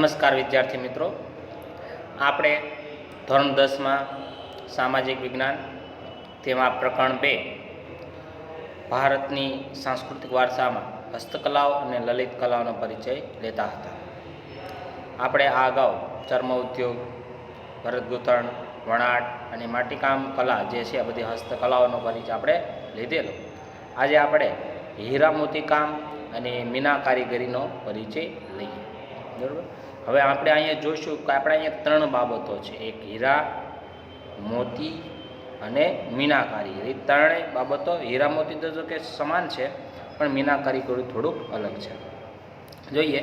નમસ્કાર વિદ્યાર્થી મિત્રો, આપણે ધોરણ 10માં સામાજિક વિજ્ઞાન તેમાં પ્રકરણ 2 ભારતની સાંસ્કૃતિક વારસામાં હસ્તકલાઓ અને લલિત કલાઓનો પરિચય લેતા હતા. આપણે આ અગાઉ ચર્મ ઉદ્યોગ, ભરતગૂંથણ, વણાટ અને માટીકામ કલા જે છે આ બધી હસ્તકલાઓનો પરિચય આપણે લીધેલો. આજે આપણે હીરા મોતીકામ અને મીના કારીગરીનો પરિચય લઈએ. બરાબર. હવે આપણે અહીંયા જોઈશું કે આપણે અહીંયા 3 બાબતો છે, એક હીરા, મોતી અને મીના કારીગરી. ત્રણેય બાબતો હીરા મોતી તો જો કે સમાન છે, પણ મીના કારીગરી થોડુંક અલગ છે. જોઈએ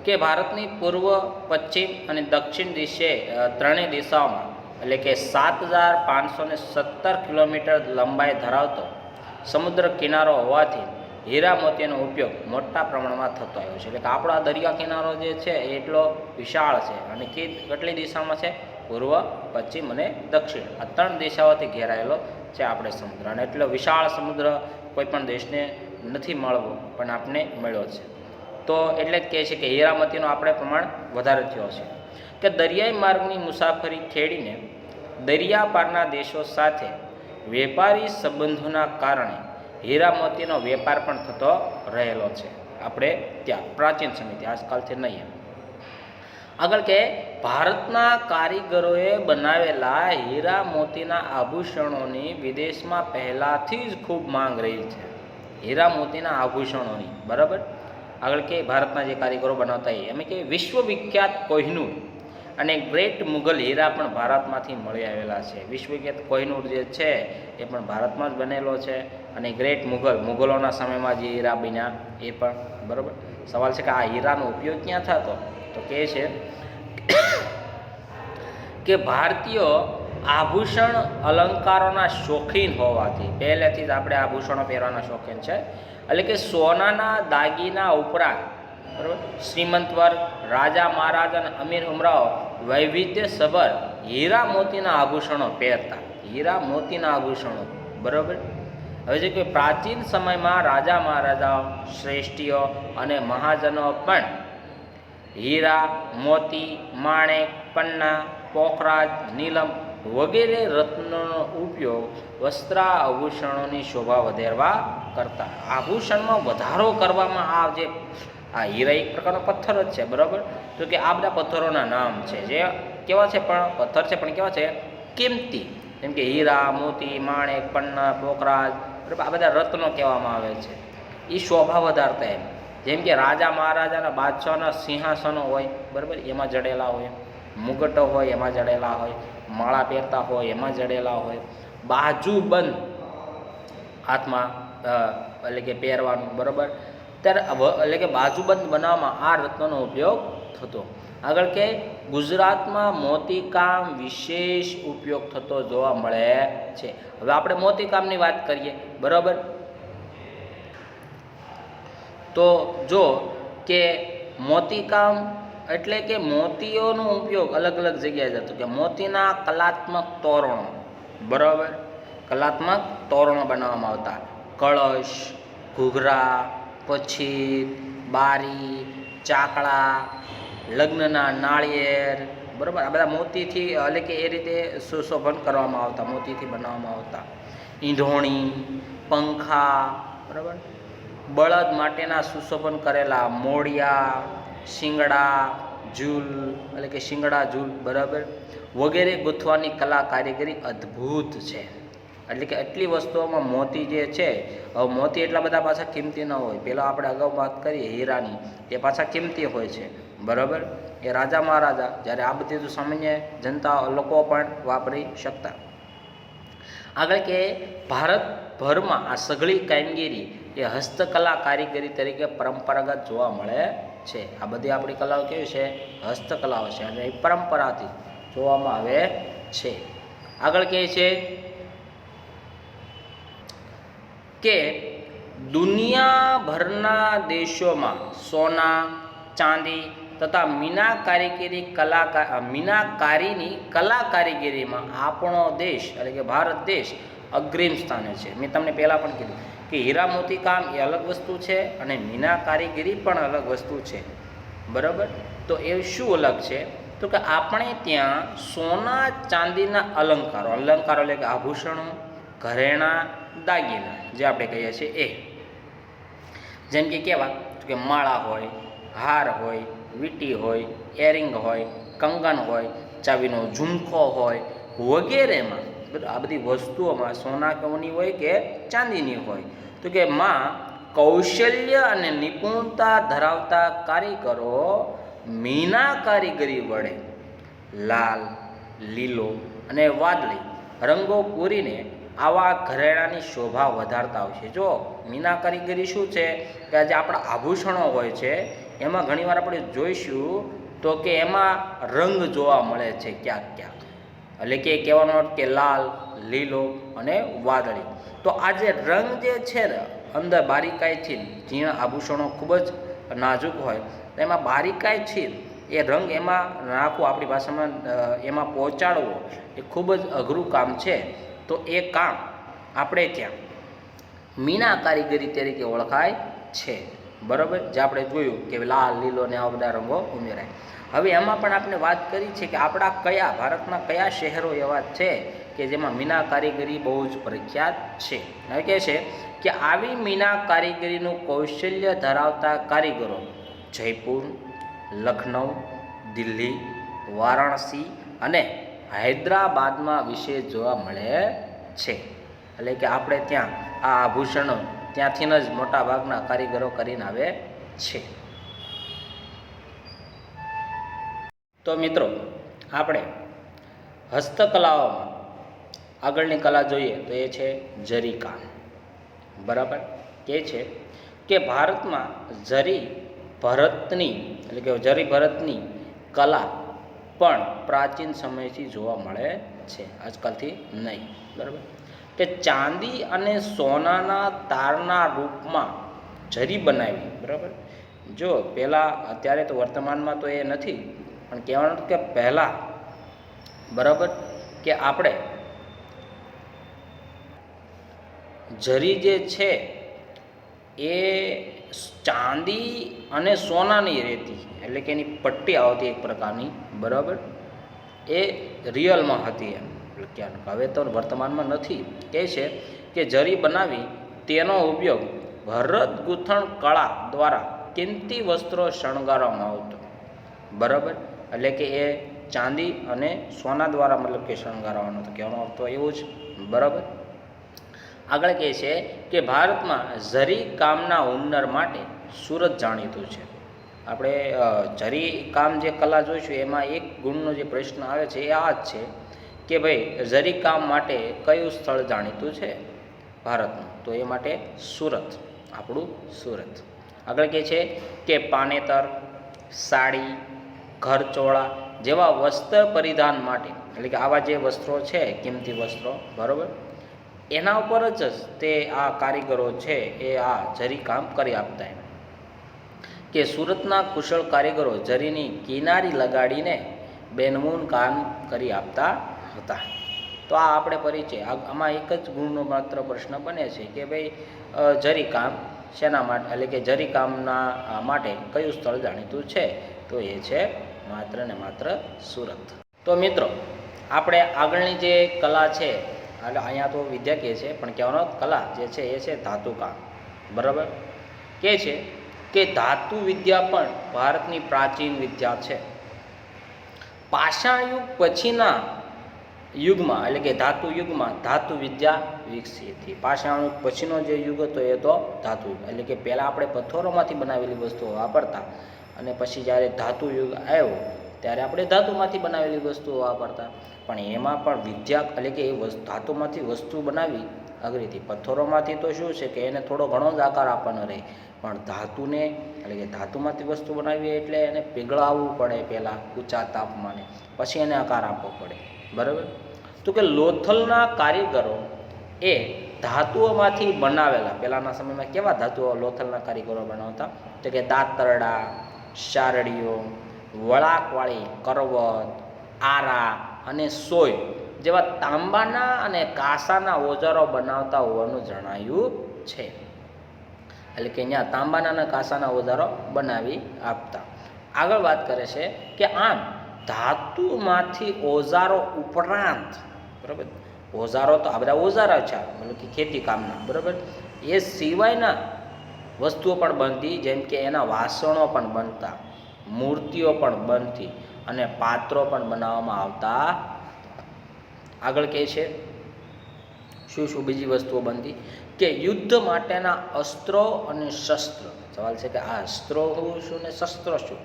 કે ભારતની પૂર્વ, પશ્ચિમ અને દક્ષિણ દિશે ત્રણેય દિશાઓમાં એટલે કે 7517 કિલોમીટર લંબાઈ ધરાવતો સમુદ્ર કિનારો હોવાથી હીરા મોતીનો ઉપયોગ મોટા પ્રમાણમાં થતો આવ્યો છે. એટલે કે આપણા દરિયા કિનારો જે છે એ એટલો વિશાળ છે અને કેટલી દિશામાં છે? પૂર્વ, પશ્ચિમ અને દક્ષિણ, આ 3 દિશાઓથી ઘેરાયેલો છે આપણે સમુદ્ર. અને એટલો વિશાળ સમુદ્ર કોઈ પણ દેશને નથી મળવો, પણ આપને મળ્યો છે. તો એટલે જ કહે છે કે હીરા મોતીનો આપણે પ્રમાણ વધારે થયો છે કે દરિયાઈ માર્ગની મુસાફરી ખેડીને દરિયા પારના દેશો સાથે વેપારી સંબંધોના કારણે હીરા મોતીનો વેપાર પણ થતો રહેલો છે આપણે ત્યાં પ્રાચીન સમયથી, આજકાલથી નહીં. આગળ કે ભારતના કારીગરોએ બનાવેલા હીરા મોતીના આભૂષણોની વિદેશમાં પહેલાંથી જ ખૂબ માંગ રહી છે. હીરા મોતીના આભૂષણોની, બરાબર. આગળ કે ભારતના જે કારીગરો બનાવતા એમ કે વિશ્વવિખ્યાત કોહિનૂર અને ગ્રેટ મુગલ હીરા પણ ભારતમાંથી મળી આવેલા છે. વિશ્વવિખ્યાત કોહિનૂર જે છે એ પણ ભારતમાં જ બનેલો છે, અને ગ્રેટ મુગલોના સમયમાં જે હીરા બન્યા એ પણ, બરાબર. સવાલ છે કે આ હીરાનો ઉપયોગ ક્યાં થતો? તો કહે છે કે ભારતીયો આભૂષણ અલંકારોના શોખીન હોવાથી, પહેલેથી જ આપણે આભૂષણો પહેરવાના શોખીન છે. એટલે કે સોનાના દાગીના ઉપરાંત, બરાબર, શ્રીમંત વર્ગ, રાજા મહારાજા અને અમીર ઉમરાઓ વૈવિધ્યસભર હીરા મોતીના આભૂષણો પહેરતા. હીરા મોતીના આભૂષણો, બરાબર. હવે જે કે પ્રાચીન સમયમાં રાજા મહારાજાઓ, શ્રેષ્ઠીઓ અને મહાજનો પણ હીરા, મોતી, માણેક, પન્ના, પોખરાજ, નીલમ વગેરે રત્નોનો ઉપયોગ વસ્ત્રાભૂષણોની શોભા વધારવા કરતા. આભૂષણમાં વધારો કરવામાં આ હીરા એક પ્રકારનો પથ્થર જ છે, બરાબર. તો કે આ બધા પથ્થરોના નામ છે, જે કેવા છે? પણ પથ્થર છે, પણ કેવા છે? કિંમતી. જેમ કે હીરા, મોતી, માણેક, પન્ના, પોખરાજ, બરાબર, આ બધા રત્નો કહેવામાં આવે છે. એ શોભા વધારતા એમ. જેમ કે રાજા મહારાજાના બાદશાહના સિંહાસનો હોય, બરાબર, એમાં જડેલા હોય, મુગટો હોય એમાં જડેલા હોય, માળા પહેરતા હોય એમાં જડેલા હોય, બાજુબંધ હાથમાં એટલે કે પહેરવાનું, બરાબર. ત્યારે એટલે કે બાજુબંધ બનાવવામાં આ રત્નોનો ઉપયોગ થતો. આગળ કે ગુજરાતમાં મોતીકામ વિશેષ ઉપયોગ થતો જોવા મળે છે. હવે આપણે મોતીકામની વાત કરીએ, બરાબર. તો જો કે મોતીકામ એટલે કે મોતીઓનો ઉપયોગ અલગ અલગ જગ્યાએ જતો. કે મોતીના કલાત્મક તોરણો, બરાબર, કલાત્મક તોરણો બનાવવામાં આવતા. કળશ, ઘૂઘરા, પછી બારી, ચાકડા, લગ્નના નાળિયેર, બરાબર, આ બધા મોતીથી એટલે કે એ રીતે સુશોભન કરવામાં આવતા, મોતીથી બનાવવામાં આવતા. ઈંધોણી, પંખા, બરાબર, બળદ માટેના સુશોભન કરેલા મોડિયા, શિંગડા ઝૂલ એટલે કે શિંગડા ઝૂલ, બરાબર, વગેરે ગૂંથવાની કલા કારીગરી અદ્ભુત છે. એટલે કે આટલી વસ્તુઓમાં મોતી જે છે, હવે મોતી એટલા બધા પાછા કિંમતી ન હોય. પહેલાં આપણે અગાઉ વાત કરીએ હીરાની, એ પાછા કિંમતી હોય છે, બરાબર. એ રાજા મહારાજા, જ્યારે આ બધી તો સામાન્ય જનતા લોકો પણ વાપરી શકતા. આગળ કે ભારતભરમાં આ સઘળી કામગીરી એ હસ્તકલા કારીગરી તરીકે પરંપરાગત જોવા મળે છે. આ બધી આપણી કલાઓ કેવી છે? હસ્તકલાઓ છે, અને એ પરંપરાથી જોવામાં આવે છે. આગળ કહે છે કે દુનિયાભરના દેશોમાં સોના, ચાંદી તથા મીનાકારીની કલા કારીગરીમાં આપણો દેશ એટલે કે ભારત દેશ અગ્રીમ સ્થાને છે. મેં તમને પહેલાં પણ કીધું કે હીરા મોતી કામ એ અલગ વસ્તુ છે અને મીના કારીગરી પણ અલગ વસ્તુ છે, બરાબર. તો એ શું અલગ છે? તો કે આપણે ત્યાં સોના ચાંદીના અલંકારો એટલે કે આભૂષણો, ઘરેણાં, દાગીના જે આપણે કહીએ છીએ એ, જેમ કે કેવા કે માળા હોય, હાર હોય, વીંટી હોય, એરિંગ હોય, કંગન હોય, ચાવીનો ઝુમખો હોય વગેરેમાં આ બધી વસ્તુઓમાં સોના કવની હોય કે ચાંદીની હોય. તો કે માં કૌશલ્ય અને નિપુણતા ધરાવતા કારીગરો મીના કારીગરી વડે લાલ, લીલો અને વાદળી રંગો પૂરીને આવા ઘરેણાની શોભા વધારતા હોય છે. જો મીના કારીગરી શું છે કે આજે આપણા આભૂષણો હોય છે એમાં ઘણીવાર આપણે જોઈશું તો કે એમાં રંગ જોવા મળે છે ક્યાંક ક્યાંક, એટલે કે કહેવાનો અર્થ કે લાલ, લીલો અને વાદળી. તો આ જે રંગ જે છે ને અંદર બારીકાઈથી, ઝીણા આભૂષણો ખૂબ જ નાજુક હોય તો એમાં બારીકાઈથી એ રંગ એમાં નાખવો, આપણી ભાષામાં એમાં પહોંચાડવો એ ખૂબ જ અઘરું કામ છે. તો એ કામ આપણે ત્યાં મીના કારીગરી તરીકે ઓળખાય છે. બરાબર, જે આપણે જોયું કે લાલ, લીલો ને આવા બધા રંગો ઉમેરાય. હવે એમાં પણ આપણે વાત કરી છે કે આપણા કયા ભારતના કયા શહેરો એવા છે કે જેમાં મીના કારીગરી બહુ જ પ્રખ્યાત છે. હવે કહે છે કે આવી મીના કારીગરીનું કૌશલ્ય ધરાવતા કારીગરો જયપુર, લખનઉ, દિલ્હી, વારાણસી અને હૈદરાબાદમાં વિશેષ જોવા મળે છે. એટલે કે આપણે ત્યાં આ આભૂષણો ત્યાંથી જ મોટા ભાગના કારીગરો કરીને આવે છે. તો મિત્રો આપણે હસ્તકલાઓમાં આગળની કલા જોઈએ તો એ છે જરીકામ. બરાબર, કે છે કે ભારતમાં જરી ભરતની એટલે કે જરી ભરતની કલા પણ પ્રાચીન સમયથી જોવા મળે છે, આજકાલથી નહીં. બરાબર, કે ચાંદી અને સોનાના તારના રૂપમાં જરી બનાવી. બરાબર, જો પહેલાં, અત્યારે તો વર્તમાનમાં તો એ નથી, પણ કહેવાનું કે પહેલાં બરાબર કે આપણે જરી જે છે એ ચાંદી અને સોનાની રહેતી, એટલે કે એની પટ્ટી આવતી એક પ્રકારની. બરાબર, એ રિયલમાં હતી એમ, એટલે ક્યાં હવે તો વર્તમાનમાં નથી. કહે છે કે જરી બનાવી તેનો ઉપયોગ ભરત ગૂંથણ કળા દ્વારા કિંમતી વસ્ત્રો શણગારવામાં આવતો. બરાબર, એટલે કે એ ચાંદી અને સોના દ્વારા મતલબ કે શણગારવાનો હતો, કહેવાનો અર્થ તો એવું જ. બરાબર, આગળ કહે છે કે ભારતમાં જરી કામના હુનર માટે સુરત જાણીતું છે. આપણે જરી કામ જે કલા જોઈશું એમાં એક ગુણનો જે પ્રશ્ન આવે છે એ આ જ છે કે ભાઈ જરી કામ માટે કયું સ્થળ જાણીતું છે ભારતનું? તો એ માટે સુરત, આપણું સુરત. આગળ કહે છે કે પાનેતર, સાડી, ઘરચોળા જેવા વસ્ત્ર પરિધાન માટે, એટલે કે આવા જે વસ્ત્રો છે કિંમતી વસ્ત્રો, બરાબર, એના ઉપર જ તે આ કારીગરો છે એ આ જરી કામ કરી આપતા. એમ કે સુરતના કુશળ કારીગરો જરીની કિનારી લગાડીને બેનમૂન કામ કરી આપતા હતા. તો આ આપણે પરિચય, આમાં એક જ ગુણનો માત્ર પ્રશ્ન બને છે કે ભાઈ જરી કામ શેના માટે, એટલે કે જરી કામના માટે કયું સ્થળ જાણીતું છે? તો એ છે માત્ર ને માત્ર સુરત. તો મિત્રો આપણે આગળની જે કલા છે, એટલે અહીંયા તો વિદ્યા કહે છે પણ કહેવાનો કલા જે છે એ છે ધાતુકામ. બરાબર, કહે છે કે ધાતુ વિદ્યા પણ ભારતની પ્રાચીન વિદ્યા છે. પાષાણ યુગ પછીના યુગમાં, એટલે કે ધાતુ યુગમાં ધાતુ વિદ્યા વિકસી હતી. પાષાણ યુગ પછીનો જે યુગ હતો એ તો ધાતુ યુગ, એટલે કે પહેલાં આપણે પથ્થરોમાંથી બનાવેલી વસ્તુઓ વાપરતા, અને પછી જ્યારે ધાતુ યુગ આવ્યો ત્યારે આપણે ધાતુમાંથી બનાવેલી વસ્તુઓ વાપરતા. પણ એમાં પણ વિદ્યા, એટલે કે એ ધાતુમાંથી વસ્તુ બનાવી અઘરી હતી. પથ્થરોમાંથી તો શું છે કે એને થોડો ઘણો જ આકાર આપવાનો રહે, પણ ધાતુને, એટલે કે ધાતુમાંથી વસ્તુ બનાવીએ એટલે એને પીગળાવવું પડે પહેલાં ઊંચા તાપમાને, પછી એને આકાર આપવો પડે. બરાબર, તો કે લોથલના કારીગરો એ ધાતુઓમાંથી બનાવેલા, પહેલાંના સમયમાં કેવા ધાતુઓ લોથલના કારીગરો બનાવતા? તો કે દાંતરડા, શારડીઓ, વળાકવાળી કરવત, આરા અને સોય જેવા તાંબાના અને કાંસાના ઓજારો બનાવતા હોવાનું જણાયું છે. એટલે કે અહીંયા તાંબાના અને કાંસાના ઓજારો બનાવી આપતા. આગળ વાત કરે છે કે આમ ધાતુમાંથી ઓજારો ઉપરાંત, બરાબર, ઓજારો તો આ બધા ઓજારો છે મતલબ કે ખેતી કામના, બરાબર, એ સિવાયના વસ્તુઓ પણ બનતી, જેમ કે એના વાસણો પણ બનતા, મૂર્તિઓ પણ બનતી અને પાત્રો પણ બનાવવામાં આવતા. આગળ કહે છે શું શું બીજી વસ્તુઓ બનતી, કે યુદ્ધ માટેના અસ્ત્રો અને શસ્ત્ર. સવાલ છે કે આ અસ્ત્રો શું ને શસ્ત્રો શું?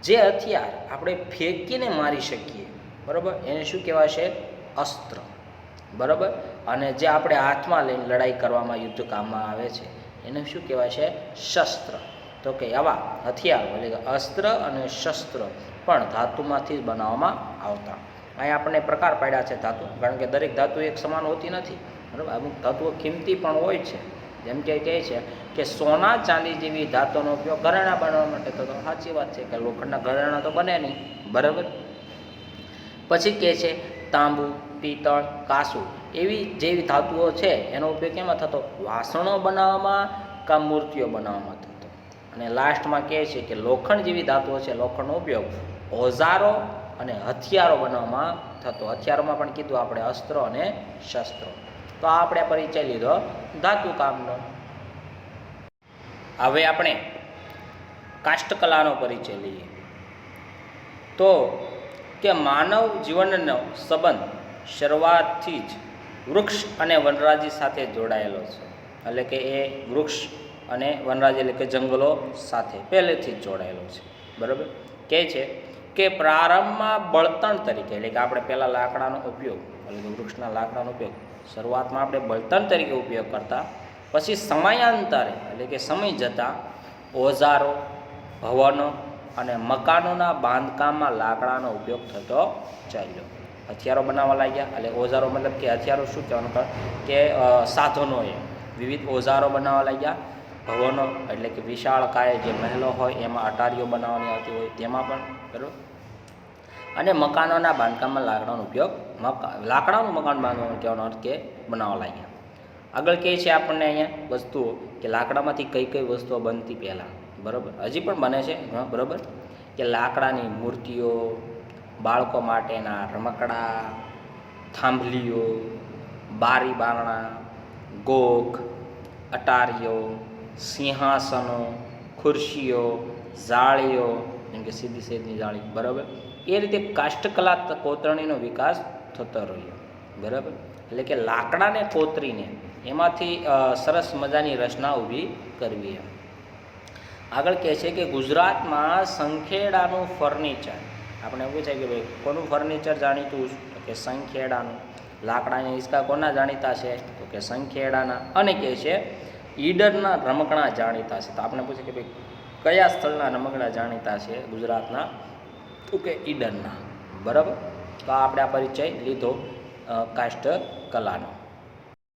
જે હથિયાર આપણે ફેંકીને મારી શકીએ, બરાબર, એને શું કહેવાશે? અસ્ત્ર, બરાબર. અને જે આપણે હાથમાં લઈને લડાઈ કરવામાં, યુદ્ધ કામમાં આવે છે, એને શું કહેવાય છે? શસ્ત્ર. તો કે આવા હથિયાર એટલે કે અસ્ત્ર અને શસ્ત્ર પણ ધાતુમાંથી જ બનાવવામાં આવતા. અહીં આપણને પ્રકાર પાડ્યા છે ધાતુ, કારણ કે દરેક ધાતુ એક સમાન હોતી નથી, બરાબર. અમુક ધાતુઓ કિંમતી પણ હોય છે, જેમ કે કહે છે કે સોના ચાંદી જેવી ધાતુનો ઉપયોગ ઘરેણાં બનાવવા માટે, તો સાચી વાત છે કે લોખંડના ઘરેણાં તો બને નહીં, બરાબર. પછી કહે છે તાંબુ, પિત્તળ, કાંસુ એવી જેવી ધાતુઓ છે એનો ઉપયોગ કેમાં થતો? વાસણો બનાવવામાં કાં મૂર્તિઓ બનાવવામાં થતો. અને લાસ્ટમાં કહે છે કે લોખંડ જેવી ધાતુઓ છે, લોખંડનો ઉપયોગ ઓજારો અને હથિયારો બનાવવામાં થતો. હથિયારોમાં પણ કીધું આપણે અસ્ત્રો અને શસ્ત્રો. તો આ આપણે પરિચય લીધો ધાતુ કામનો. હવે આપણે કાષ્ઠકલાનો પરિચય લઈએ. તો કે માનવ જીવનનો સંબંધ શરૂઆતથી જ વૃક્ષ અને વનરાજી સાથે જોડાયેલો છે. એટલે કે એ વૃક્ષ અને વનરાજી એટલે કે જંગલો સાથે પહેલેથી જ જોડાયેલો છે, બરાબર. કહે છે કે પ્રારંભમાં બળતણ તરીકે, એટલે કે આપણે પહેલાં લાકડાનો ઉપયોગ, એટલે કે વૃક્ષના લાકડાનો ઉપયોગ શરૂઆતમાં આપણે બળતણ તરીકે ઉપયોગ કરતા. પછી સમયાંતરે એટલે કે સમય જતાં ઓજારો, ભવનો અને મકાનોના બાંધકામમાં લાકડાનો ઉપયોગ થતો ચાલ્યો. હથિયારો બનાવવા લાગ્યા, એટલે ઓજારો મતલબ કે હથિયારો શું કહેવાનું કે સાધનોએ વિવિધ ઓજારો બનાવવા લાગ્યા. ભવનો એટલે કે વિશાળ કાય જે મહેલો હોય એમાં અટારીઓ બનાવવાની આવતી હોય તેમાં પણ, બરાબર. અને મકાનોના બાંધકામમાં લાકડાનો ઉપયોગ, લાકડાનું મકાન બાંધવાનું કહેવાનો અર્થ કે બનાવવા લાગ્યા. આગળ કહે છે આપણને અહીંયા વસ્તુઓ કે લાકડામાંથી કઈ કઈ વસ્તુઓ બનતી પહેલાં, બરાબર, હજી પણ બને છે, બરાબર. કે લાકડાની મૂર્તિઓ, બાળકો માટેના રમકડા, થાંભલીઓ, બારી બારણા, ગોખ, અટારીઓ, સિંહાસનો, ખુરશીઓ, જાળીઓ, જેમ કે સીધી સીધી જાળી, બરાબર. એ રીતે કાષ્ઠકલા કોતરણીનો વિકાસ થતો રહ્યો, બરાબર. એટલે કે લાકડાને કોતરીને એમાંથી સરસ મજાની રચના ઊભી કરવી. આગળ કહે છે કે ગુજરાતમાં સંખેડાનું ફર્નિચર, આપણે પૂછે કે ભાઈ કોનું ફર્નિચર જાણીતું? તો કે સંખેડાનું. લાકડાની હિંચકા કોના જાણીતા છે? તો કે સંખેડાના. અને કહે છે ઈડરના રમકડા જાણીતા છે. તો આપણે પૂછે કે ભાઈ કયા સ્થળના રમકડા જાણીતા છે ગુજરાતના? તો કે ઈડરના, બરાબર. તો આપણે આ પરિચય લીધો કાષ્ઠ કલાનો.